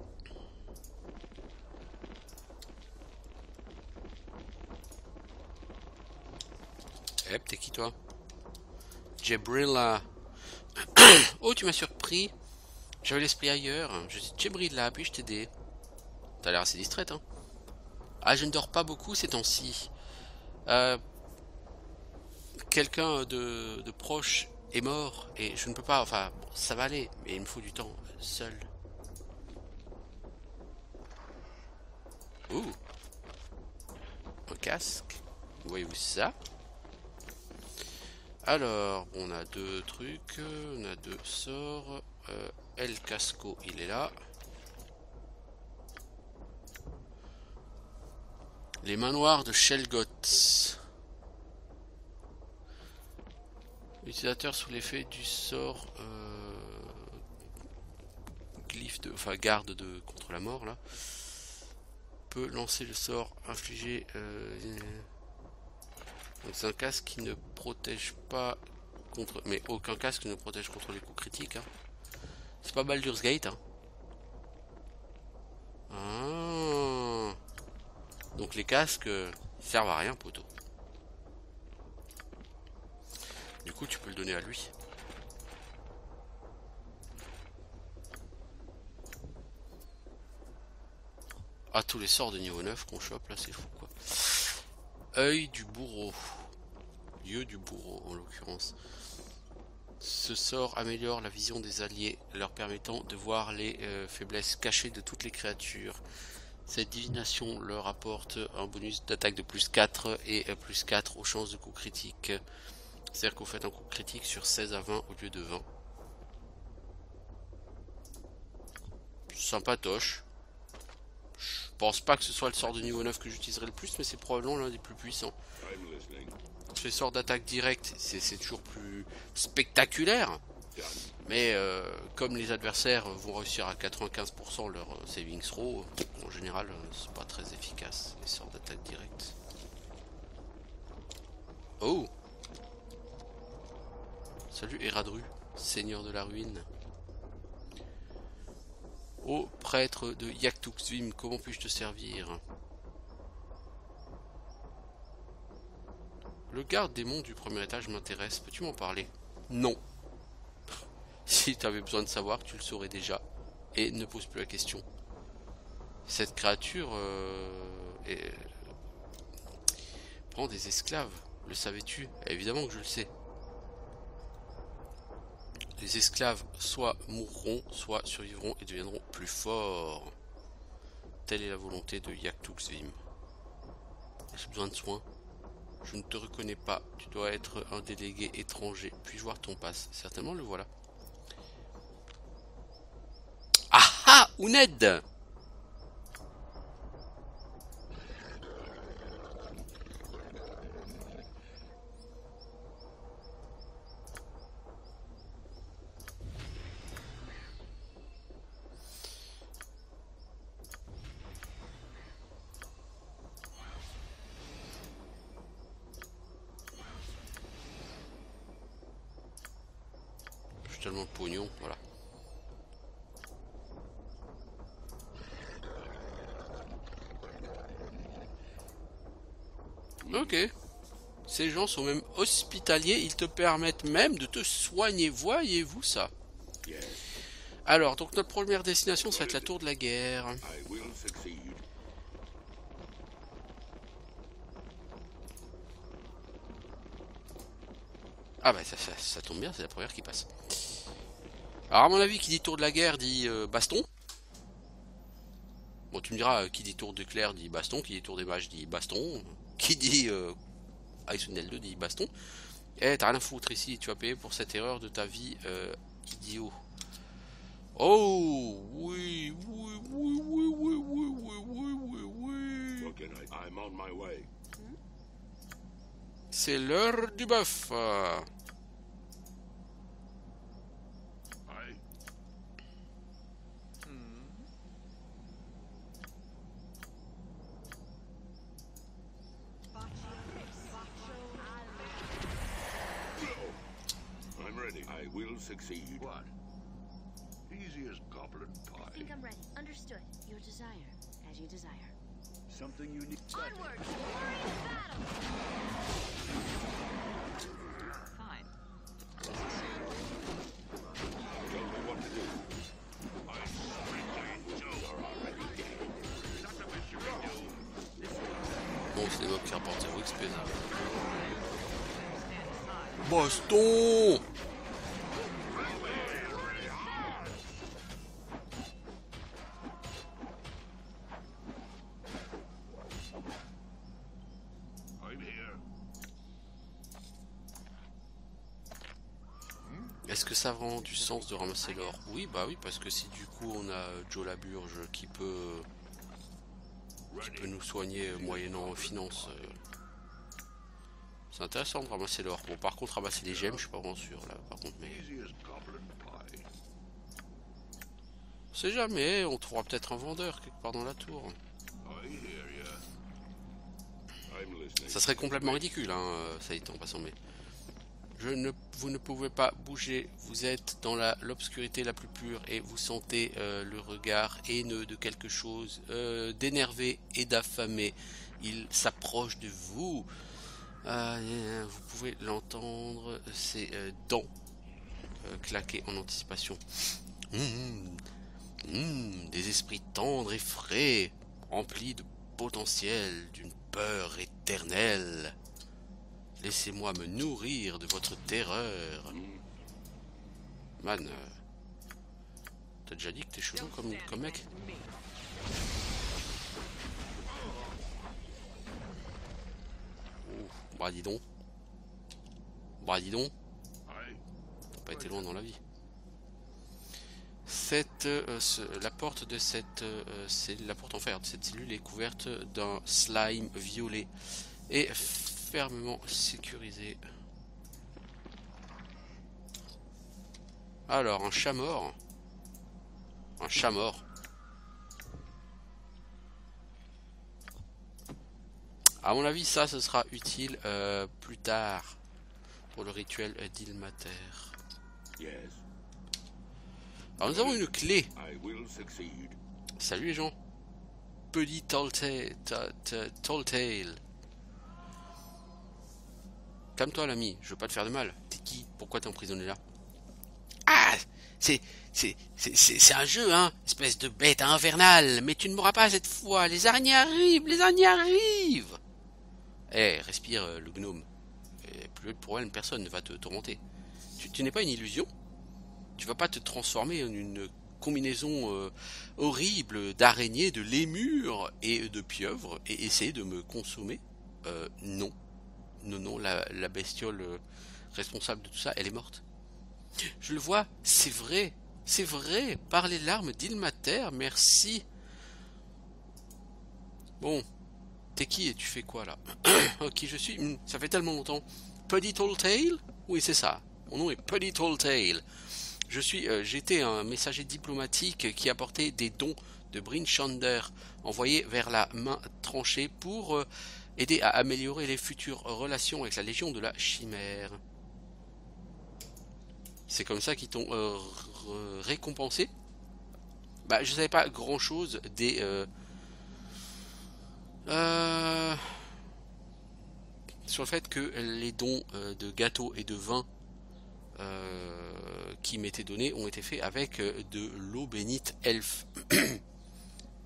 [SPEAKER 1] Eh, t'es qui toi? Jebrilla. Oh, tu m'as surpris. J'avais l'esprit ailleurs. Je suis Jebrilla, puis je t'aider. T'as l'air assez distraite, hein? Ah, je ne dors pas beaucoup ces temps-ci. Quelqu'un de proche est mort et je ne peux pas. Enfin, bon, ça va aller, mais il me faut du temps seul. Ouh. Un casque. Voyez-vous ça? Alors, on a 2 trucs, on a 2 sorts. El Casco, il est là. Les manoirs de Shelgoth. L'utilisateur sous l'effet du sort glyphe de, enfin garde de contre la mort là. peux lancer le sort infligé. Donc c'est un casque qui ne protège pas contre... Mais aucun casque ne protège contre les coups critiques. Hein. C'est pas Baldur's Gate. Hein. Ah. Donc les casques servent à rien, poteau. Du coup tu peux le donner à lui. Ah, tous les sorts de niveau 9 qu'on chope là, c'est fou quoi. Œil du bourreau. Yeux du bourreau en l'occurrence. Ce sort améliore la vision des alliés, leur permettant de voir les faiblesses cachées de toutes les créatures. Cette divination leur apporte un bonus d'attaque de plus 4 et plus 4 aux chances de coups critiques. C'est-à-dire que vous faites un coup critique sur 16 à 20 au lieu de 20. Sympatoche. Je pense pas que ce soit le sort de niveau 9 que j'utiliserai le plus, mais c'est probablement l'un des plus puissants. Les sorts d'attaque directe, c'est toujours plus spectaculaire. Mais comme les adversaires vont réussir à 95% leur saving throw, en général, c'est pas très efficace, les sorts d'attaque directe. Oh! Salut Eradru, seigneur de la ruine. Ô prêtre de Yaktuxvim, comment puis-je te servir? Le garde démon du premier étage m'intéresse, peux-tu m'en parler? Non. Si tu avais besoin de savoir, tu le saurais déjà. Et ne pose plus la question. Cette créature prend des esclaves, le savais-tu? Évidemment que je le sais. Les esclaves soit mourront, soit survivront et deviendront plus forts. Telle est la volonté de Yaktuxvim. J'ai besoin de soins. Je ne te reconnais pas. Tu dois être un délégué étranger. Puis-je voir ton passe? Certainement le voilà. Ah ah! Ouned! Tellement de pognon, voilà. Ok. Ces gens sont même hospitaliers, ils te permettent même de te soigner, voyez-vous ça? Alors, donc notre première destination, ça va être la tour de la guerre. Ah bah ça tombe bien, c'est la première qui passe. Alors à mon avis, qui dit tour de la guerre dit baston. Bon, tu me diras, qui dit tour de clair dit baston, qui dit tour des mages dit baston, qui dit Icewind 2 dit baston. Eh, t'as rien à foutre ici, tu vas payer pour cette erreur de ta vie, idiot. Oh, oui, oui, oui, oui, oui, oui, oui, oui, oui, oui. C'est l'heure du bœuf.
[SPEAKER 4] I'm ready. I will succeed. What? Easy as goblin pie.
[SPEAKER 3] I think I'm ready. Understood. Your desire, as you desire.
[SPEAKER 5] Something you need.
[SPEAKER 3] Onward! Glorious battle!
[SPEAKER 2] Fine.
[SPEAKER 4] Tell me what to do. I strictly do. You're already dead. Nothing much you can do.
[SPEAKER 1] Bon, c'est les mobs qui rapportent 0 XP.
[SPEAKER 2] Stand aside.
[SPEAKER 1] Baston!
[SPEAKER 4] I'm here.
[SPEAKER 1] Est-ce que ça a vraiment du sens de ramasser l'or? Oui, bah oui, parce que si du coup on a Joe Laburge qui peut nous soigner moyennant finance, c'est intéressant de ramasser l'or. Bon, par contre, ramasser les gemmes, je suis pas vraiment sûr là. Par contre, mais
[SPEAKER 4] Easy as goblin pie.
[SPEAKER 1] on sait jamais, on trouvera peut-être un vendeur quelque part dans la tour.
[SPEAKER 4] I
[SPEAKER 1] Ça serait complètement ridicule, hein, ça est en passant, mais... Vous ne pouvez pas bouger, vous êtes dans l'obscurité la plus pure et vous sentez le regard haineux de quelque chose, d'énervé et d'affamé. Il s'approche de vous. Vous pouvez l'entendre, ses dents claquer en anticipation. Des esprits tendres et frais, remplis de potentiel, d'une peur éternelle. Laissez-moi me nourrir de votre terreur. Man, t'as déjà dit que t'es chelou comme mec? Oh, bah dis donc. Bah dis donc. T'as pas été loin dans la vie. La porte de c'est la porte en fer de cette cellule est couverte d'un slime violet et fermement sécurisée. Alors, un chat mort. Un chat mort. À mon avis, ça, ce sera utile plus tard pour le rituel d'Ilmater.
[SPEAKER 4] Yes,
[SPEAKER 1] Alors, nous avons une clé.
[SPEAKER 4] I will succeed.
[SPEAKER 1] Salut les gens. Petit Talltale. Calme-toi l'ami, je veux pas te faire de mal. T'es qui? Pourquoi t'es emprisonné là? Ah, c'est un jeu, hein, espèce de bête infernale. Mais tu ne mourras pas cette fois. Les araignées arrivent, les araignées arrivent. Eh, respire le gnome. Et plus pour elle, personne ne va te tourmenter. Tu n'es pas une illusion. Tu vas pas te transformer en une combinaison horrible d'araignées, de lémures et de pieuvres et essayer de me consommer. Non. Non, la bestiole responsable de tout ça, elle est morte. Je le vois, c'est vrai, par les larmes d'Ilmater, merci. Bon, t'es qui et tu fais quoi là? Qui je suis? Ça fait tellement longtemps. Petit Talltale? Oui, c'est ça, mon nom est Petit Talltale. J'étais un messager diplomatique qui apportait des dons de Bryn Shander, envoyés vers la main tranchée pour aider à améliorer les futures relations avec la Légion de la Chimère. C'est comme ça qu'ils t'ont récompensé? Bah, je savais pas grand chose des sur le fait que les dons de gâteaux et de vin qui m'étaient donnés ont été faits avec de l'eau bénite elfe.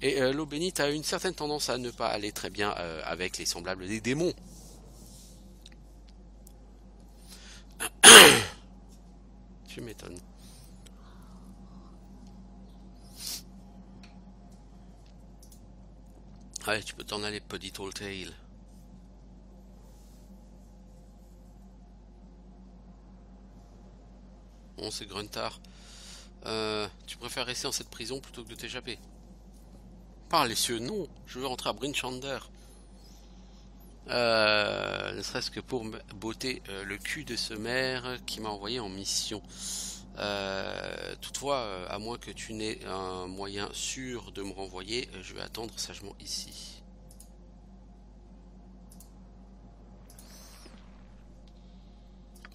[SPEAKER 1] Et l'eau bénite a une certaine tendance à ne pas aller très bien avec les semblables des démons. Tu m'étonnes. Allez, tu peux t'en aller, Petit Talltale. Bon, c'est Gruntar. Tu préfères rester dans cette prison plutôt que de t'échapper? Par les cieux, non. Je veux rentrer à Bryn Shander. Ne serait-ce que pour botter le cul de ce maire qui m'a envoyé en mission. Toutefois, à moins que tu n'aies un moyen sûr de me renvoyer, je vais attendre sagement ici.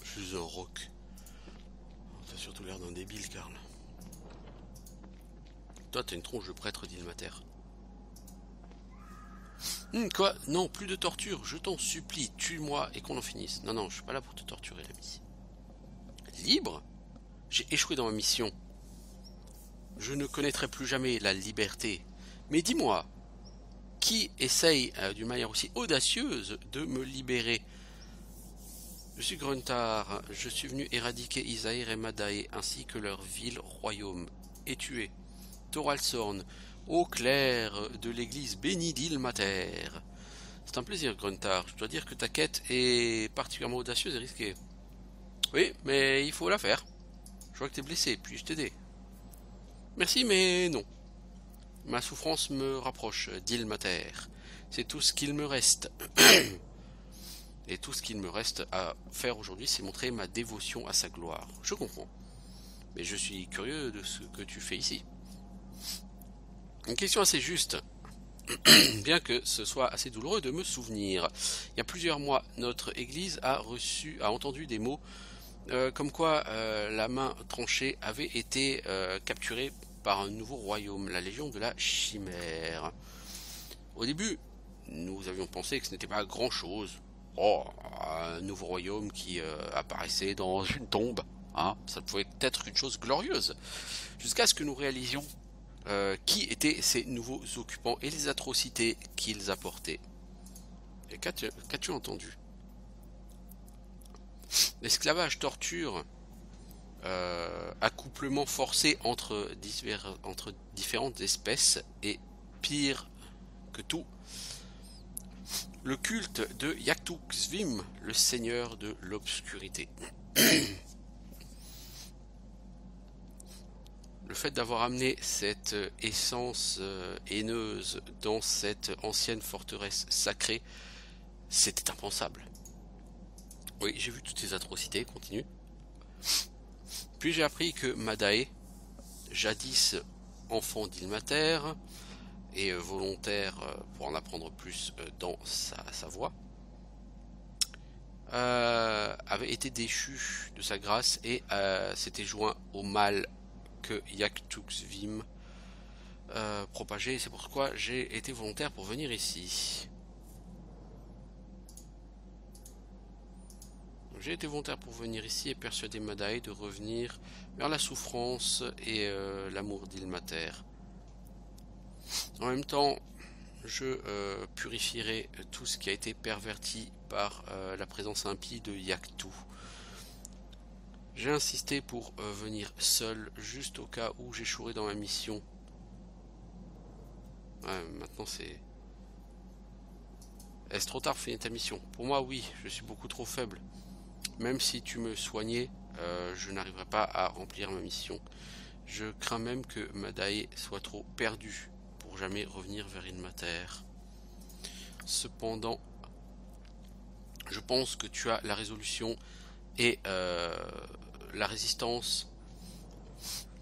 [SPEAKER 1] Je suis un roc. T'as surtout l'air d'un débile, Karl. Toi, t'as une tronche de prêtre d'Ilmater. Quoi? Non, plus de torture, je t'en supplie, tue-moi et qu'on en finisse. Non, je suis pas là pour te torturer, l'ami. Libre? J'ai échoué dans ma mission. Je ne connaîtrai plus jamais la liberté. Mais dis-moi, qui essaye d'une manière aussi audacieuse de me libérer? Je suis Gruntar, je suis venu éradiquer Isaïr et Madae, ainsi que leur ville royaume, et tuer Thoralsorn, au clair de l'église bénie d'Ilmater. C'est un plaisir, Gruntar. Je dois dire que ta quête est particulièrement audacieuse et risquée. Oui, mais il faut la faire. Je vois que t'es blessé, puis-je t'aider? Merci, mais non. Ma souffrance me rapproche d'Ilmater. C'est tout ce qu'il me reste. Et tout ce qu'il me reste à faire aujourd'hui, c'est montrer ma dévotion à sa gloire. Je comprends. Mais je suis curieux de ce que tu fais ici. Une question assez juste. bien que ce soit assez douloureux de me souvenir. Il y a plusieurs mois, notre église a entendu des mots comme quoi la main tranchée avait été capturée par un nouveau royaume, la Légion de la Chimère. Au début, nous avions pensé que ce n'était pas grand-chose. Oh, un nouveau royaume qui apparaissait dans une tombe. Hein, ça pouvait être une chose glorieuse. Jusqu'à ce que nous réalisions qui étaient ces nouveaux occupants et les atrocités qu'ils apportaient. Et qu'as-tu entendu? L'esclavage, torture, accouplement forcé entre différentes espèces et pire que tout, le culte de Yaktuk-Svim, le seigneur de l'obscurité. Le fait d'avoir amené cette essence haineuse dans cette ancienne forteresse sacrée, c'était impensable. Oui, j'ai vu toutes ces atrocités, continue. Puis j'ai appris que Madae, jadis enfant d'Ilmater, et volontaire pour en apprendre plus dans sa voix, avait été déchu de sa grâce et s'était joint au mal que Yaktuk-Svim propageait. C'est pourquoi j'ai été volontaire pour venir ici. J'ai été volontaire pour venir ici et persuader Madae de revenir vers la souffrance et l'amour d'Ilmater. En même temps, je purifierai tout ce qui a été perverti par la présence impie de Yaktu. J'ai insisté pour venir seul, juste au cas où j'échouerais dans ma mission. Ouais, maintenant c'est... Est-ce trop tard pour finir ta mission? Pour moi, oui, je suis beaucoup trop faible. Même si tu me soignais, je n'arriverai pas à remplir ma mission. Je crains même que Madae soit trop perdu pour jamais revenir vers Ilmater. Cependant, je pense que tu as la résolution et la résistance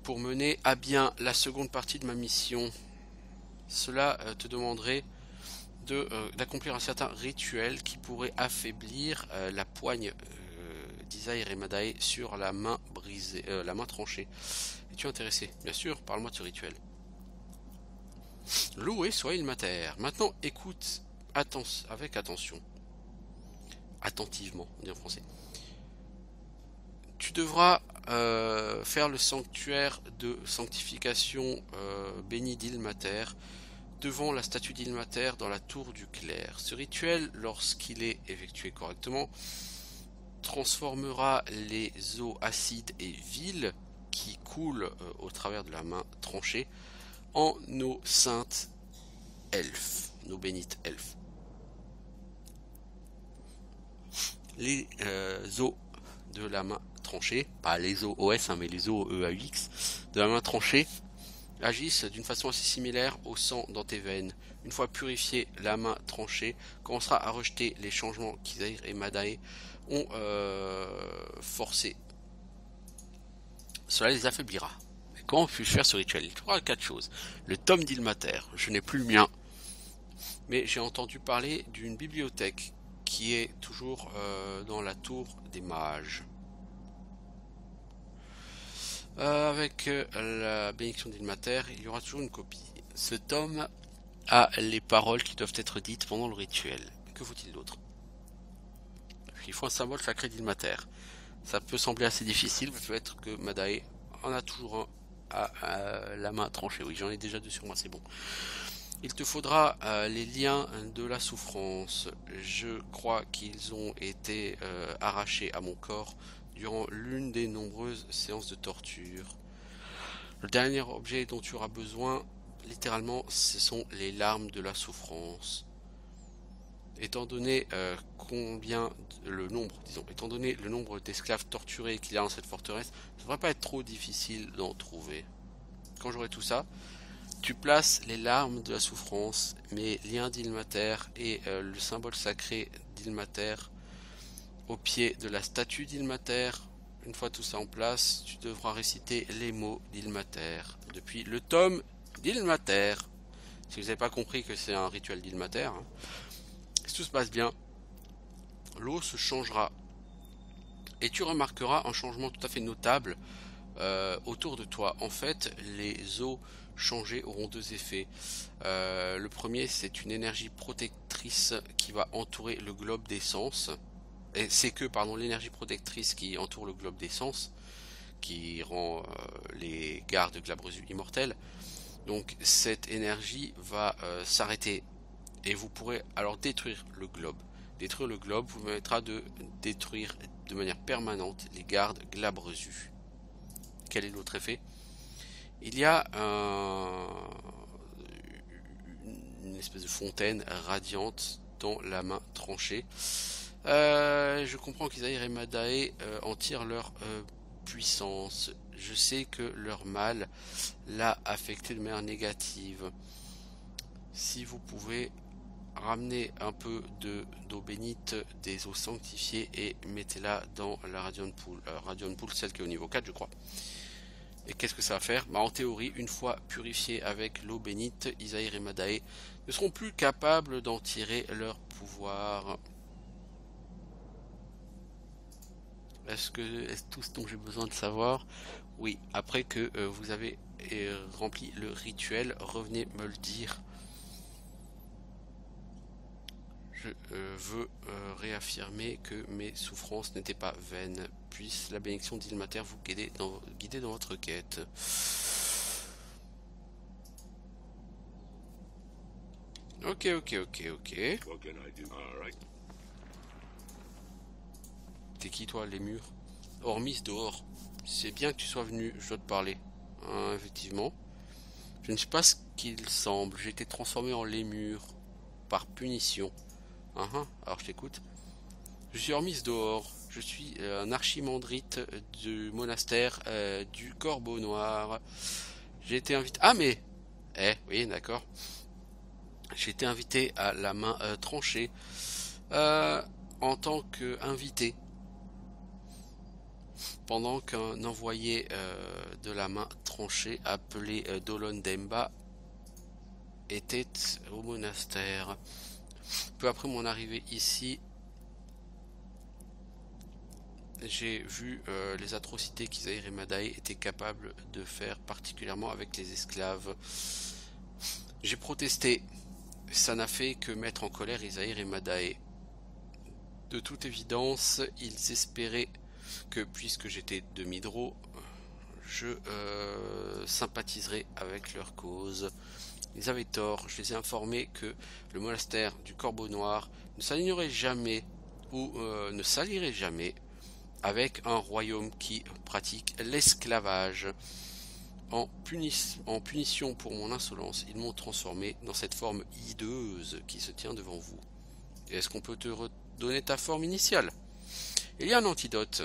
[SPEAKER 1] pour mener à bien la seconde partie de ma mission. Cela te demanderait d'accomplir un certain rituel qui pourrait affaiblir la poigne d'Isaïr et Madae sur la main brisée, la main tranchée. Es-tu intéressé? Bien sûr, parle-moi de ce rituel. Loué soit Ilmater. Maintenant, écoute avec attention. Attentivement, on dit en français. Tu devras faire le sanctuaire de sanctification béni d'Ilmater devant la statue d'Ilmater dans la tour du clair. Ce rituel, lorsqu'il est effectué correctement, transformera les eaux acides et viles qui coulent au travers de la main tranchée en nos saintes elfes, nos bénites elfes. Les eaux de la main tranchée, pas les eaux OS, mais les eaux EAX, de la main tranchée, agissent d'une façon assez similaire au sang dans tes veines. Une fois purifiée, la main tranchée commencera à rejeter les changements qu'Isaïr et Madae ont forcés. Cela les affaiblira. Mais comment puis-je faire ce rituel? Il faudra 4 choses. Le tome d'Ilmater, je n'ai plus le mien, mais j'ai entendu parler d'une bibliothèque qui est toujours dans la tour des mages. Avec la bénédiction d'Ilmater, il y aura toujours une copie. Ce tome a les paroles qui doivent être dites pendant le rituel. Que faut-il d'autre? Il faut un symbole sacré d'Ilmater. Ça peut sembler assez difficile, mais peut-être que Madae en a toujours un à la main tranchée. Oui, j'en ai déjà deux sur moi, c'est bon. Il te faudra les liens de la souffrance. Je crois qu'ils ont été arrachés à mon corps durant l'une des nombreuses séances de torture. Le dernier objet dont tu auras besoin, littéralement, ce sont les larmes de la souffrance. Étant donné le nombre d'esclaves torturés qu'il y a dans cette forteresse, ça ne devrait pas être trop difficile d'en trouver. Quand j'aurai tout ça, tu places les larmes de la souffrance, mes liens d'Ilmater et le symbole sacré d'Ilmater au pied de la statue d'Ilmater. Une fois tout ça en place, tu devras réciter les mots d'Ilmater depuis le tome d'Ilmater. Si vous n'avez pas compris que c'est un rituel d'Ilmater, hein. Si tout se passe bien, l'eau se changera. Et tu remarqueras un changement tout à fait notable autour de toi. En fait, les eaux changées auront deux effets. Le premier, c'est une énergie protectrice qui va entourer le globe d'essence. Et c'est que, pardon, l'énergie protectrice qui entoure le globe d'essence, qui rend les gardes glabreux immortels. Donc cette énergie va s'arrêter et vous pourrez alors détruire le globe. Détruire le globe vous permettra de détruire de manière permanente les gardes glabrezus. Quel est l'autre effet? Il y a une espèce de fontaine radiante dans la main tranchée. Je comprends qu'Isaïr et Madae en tirent leur puissance. Je sais que leur mal l'a affecté de manière négative. Si vous pouvez ramener un peu d'eau bénite des eaux sanctifiées et mettez-la dans la Radiant Pool. Radiant Pool, celle qui est au niveau 4, je crois. Et qu'est-ce que ça va faire? En théorie, une fois purifiés avec l'eau bénite, Isaïr et Madae ne seront plus capables d'en tirer leur pouvoir. Est-ce tout ce dont j'ai besoin de savoir? Oui, après que vous avez rempli le rituel, revenez me le dire. Je veux réaffirmer que mes souffrances n'étaient pas vaines. Puisse la bénédiction d'Ilmater vous guider dans votre quête. Ok.
[SPEAKER 4] What can I do? All right.
[SPEAKER 1] T'es qui toi, les murs? Hormis dehors. C'est bien que tu sois venu, je dois te parler. Hein, effectivement. Je ne suis pas ce qu'il semble. J'ai été transformé en lémur. Par punition. Alors je t'écoute. Je suis Hormis dehors. Je suis un archimandrite du monastère du Corbeau Noir. J'ai été invité... Ah mais... oui, d'accord. J'ai été invité à la main tranchée. En tant qu'invité. Pendant qu'un envoyé de la main tranchée appelé Dolon Demba était au monastère. Peu après mon arrivée ici, j'ai vu les atrocités qu'Isaïr et Madae étaient capables de faire, particulièrement avec les esclaves. J'ai protesté. Ça n'a fait que mettre en colère Isaïr et Madae. De toute évidence, ils espéraient que, puisque j'étais demi-drô, je sympathiserais avec leur cause. Ils avaient tort. Je les ai informés que le monastère du Corbeau Noir ne s'alignerait jamais ou ne s'allierait jamais avec un royaume qui pratique l'esclavage. En punition pour mon insolence, ils m'ont transformé dans cette forme hideuse qui se tient devant vous. Est-ce qu'on peut te redonner ta forme initiale? Il y a un antidote.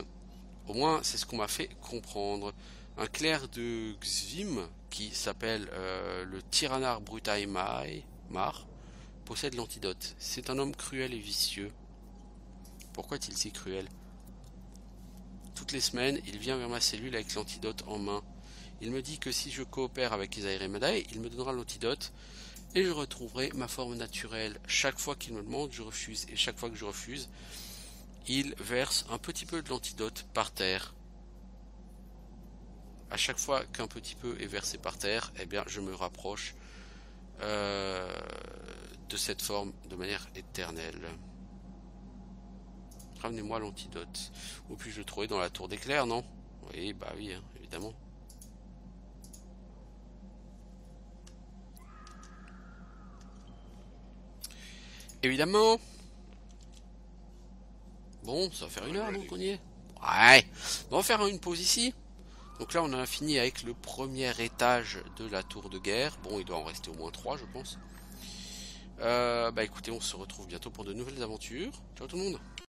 [SPEAKER 1] Au moins, c'est ce qu'on m'a fait comprendre. Un clerc de Xvim, qui s'appelle le Tyrannar Brutai Mar, possède l'antidote. C'est un homme cruel et vicieux. Pourquoi est-il si cruel? Toutes les semaines, il vient vers ma cellule avec l'antidote en main. Il me dit que si je coopère avec Isaïr et Madae, il me donnera l'antidote et je retrouverai ma forme naturelle. Chaque fois qu'il me demande, je refuse. Et chaque fois que je refuse, il verse un petit peu de l'antidote par terre. À chaque fois qu'un petit peu est versé par terre, eh bien, je me rapproche de cette forme de manière éternelle. Ramenez-moi l'antidote. Ou puis-je le trouver dans la tour d'éclair, non? Oui, bah oui, hein, évidemment. Évidemment. Bon, ça va faire 1 heure donc on y est. Ouais. On va faire une pause ici. Donc là on a fini avec le premier étage de la tour de guerre. Bon, il doit en rester au moins 3 je pense. Bah écoutez, on se retrouve bientôt pour de nouvelles aventures. Ciao tout le monde.